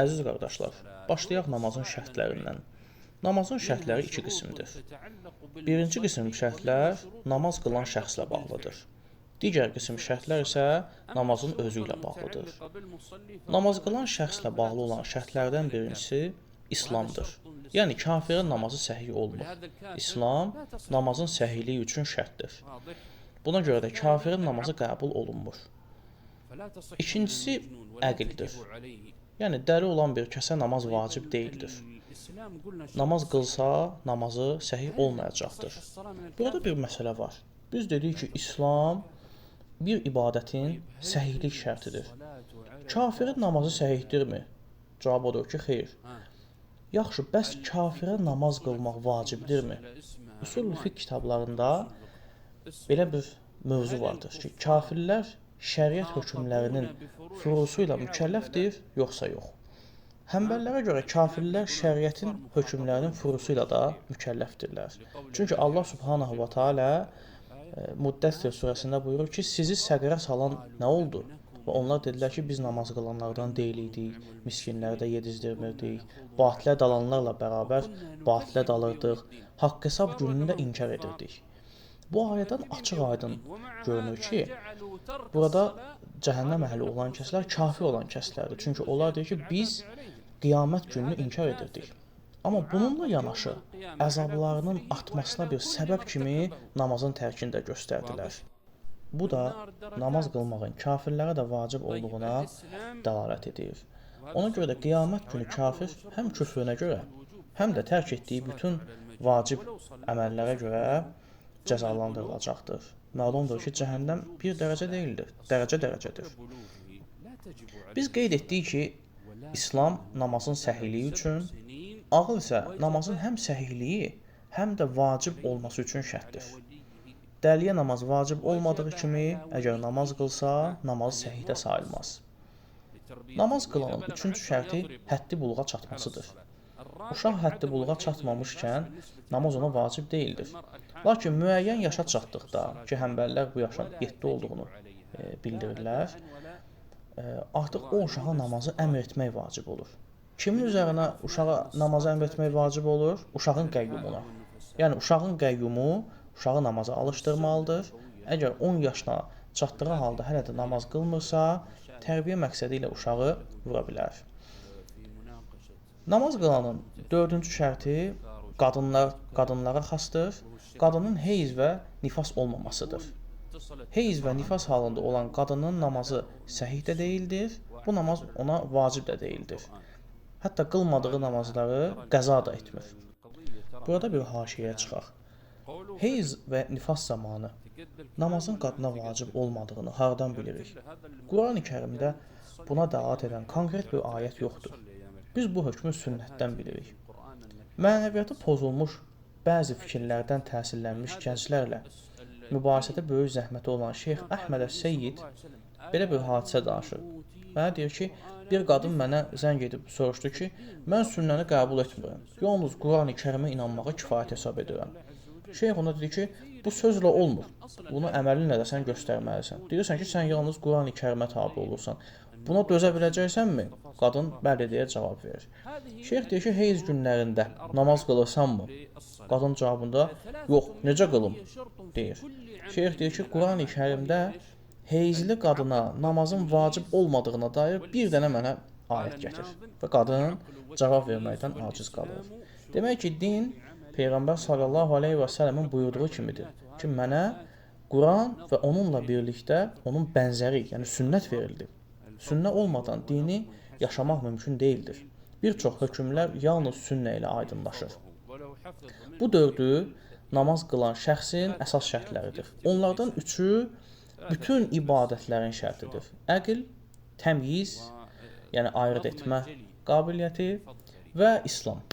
Əziz qardaşlar, başlayaq namazın şərtlərindən. Namazın şərtləri iki qismdir. Birinci qism şərtlər namaz qılan şəxslə bağlıdır. Digər qism şərtlər isə namazın özü ilə bağlıdır. Namaz qılan şəxslə bağlı olan şərtlərdən birincisi İslamdır. Yəni kafirin namazı səhih olmur. İslam namazın səhihliyi üçün şərtdir. Buna görə də kafirin namazı qəbul olunmur. İkincisi əqildir. Yəni dəri olan bir kəsə namaz vacib deyildir. Namaz qılsa, namazı səhih olmayacaqdır. Burada bir məsələ var. Biz dedik ki, İslam bir ibadətin səhihlik şərtidir. Kafirin namazı səhihdirmi? Cavab odur ki, xeyr. Yaxşı, bəs kafirə namaz qılmaq vacibdirmi? Usul fiqh kitablarında belə bir mövzu vardır ki, kafirlər şəriət hökmlərinin furusu ilə mükəlləfdir, yoxsa yox. Həmbəllərə görə kafirlər şəriətin hökmlərinin furusu ilə da mükəlləfdirlər. Çünki Allah Subhanahu va Taala Müddəssir surəsində buyurur ki, sizi səqərə salan nə oldu? Və onlar dedilər ki, biz namaz qılanlardan deyilik, miskinləri də yedizdirmirdik, batilə dalanlarla bərabər batilə dalırdıq, haqq hesab gününü də inkar edirdik. Bu ayədən açıq-aydın görünür ki, burada cəhənnəm əhli olan kəslər kafir olan kəslərdir. Çünki onlar deyir ki, biz qiyamət gününü inkar edirdik. Amma bununla yanaşı əzablarının artmasına bir səbəb kimi namazın tərkini də göstərdilər. Bu da namaz qılmağın kafirlərə də vacib olduğuna dəlalət edir. Ona görə də qiyamət günü kafir həm küfrünə görə, həm də tərk etdiyi bütün vacib əməllərə görə cəzalandırılacaqdır. Məlumdur ki, cəhənnəm bir dərəcə deyildir, dərəcə-dərəcədir. Biz qeyd etdik ki, İslam namazın səhihliyi üçün, ağıl isə namazın həm səhihliyi, həm də vacib olması üçün şərtdir. Dəliyə namaz vacib olmadığı kimi, əgər namaz qılsa, namazı səhihdə sayılmaz. Namaz qılanın üçüncü şərti həddi buluğa çatmasıdır. Uşaq həddi buluğa çatmamışkən, namaz ona vacib deyildir. Lakin müəyyən yaşa çatdıqda ki, həmbəllər bu yaşın 7 olduğunu bildirirlər, artıq o uşağa namazı əmr etmək vacib olur. Kimin üzərinə uşağa namazı əmr etmək vacib olur? Uşağın qəyyumuna. Yəni, uşağın qəyyumu uşağı namaza alışdırmalıdır. Əgər 10 yaşına çatdığı halda hələ də namaz qılmırsa, tərbiyə məqsədi ilə uşağı vura bilər. Namaz qılanın dördüncü şərti qadınlara xasdır. Qadının heyz və nifas olmamasıdır. Heyz və nifas halında olan qadının namazı səhih də deyildir, bu namaz ona vacib də deyildir. Hətta qılmadığı namazları qəza da etmir. Burada bir haşiyə çıxaq. Heyz və nifas zamanı namazın qadına vacib olmadığını hardan bilirik? Quran-ı Kərimdə buna dəlalət edən konkret bir ayət yoxdur. Biz bu hökmü sünnətdən bilirik. Mənəviyyatı pozulmuş bəzi fikirlərdən təsirlənmiş gənclərlə mübahisədə böyük zəhməti olan Şeyx Əhməd Əs-Seyyid belə bir hadisə danışır. Mənə deyir ki, bir qadın mənə zəng edib soruşdu ki, mən sünnəni qəbul etmirəm. Yalnız Quran-ı Kərimə inanmağı kifayət hesab edirəm. Şeyx ona dedi ki, bu sözlə olmur. Bunu əməlinlə də sən göstərməlisən. Deyirsən ki, sən yalnız Quran-ı Kərimə tabe olursan. Buna dözə biləcəksənmi? Qadın bəli deyə cavab verir. Şeyx deyir ki, heyz günlərində namaz qılırsanmı? Qadın cavabında, yox, necə qılım? Deyir. Şeyx deyir ki, Quran-ı Kərimdə heyzli qadına namazın vacib olmadığına dair bir dənə mənə ayət gətir. Və qadın cavab verməkdən aciz qalır. Demək ki, din Peyğəmbər sallallahu aleyhi və səlləmin buyurduğu kimidir ki, mənə Quran və onunla birlikdə onun bənzəri, yəni sünnət verildi. Sünnə olmadan dini yaşamaq mümkün deyildir. Bir çox hökmlər yalnız sünnə ilə aydınlaşır. Bu dördü namaz qılan şəxsin əsas şərtləridir. Onlardan üçü bütün ibadətlərin şərtidir. Əql, təmyiz, yəni ayırd etmə qabiliyyəti və İslam.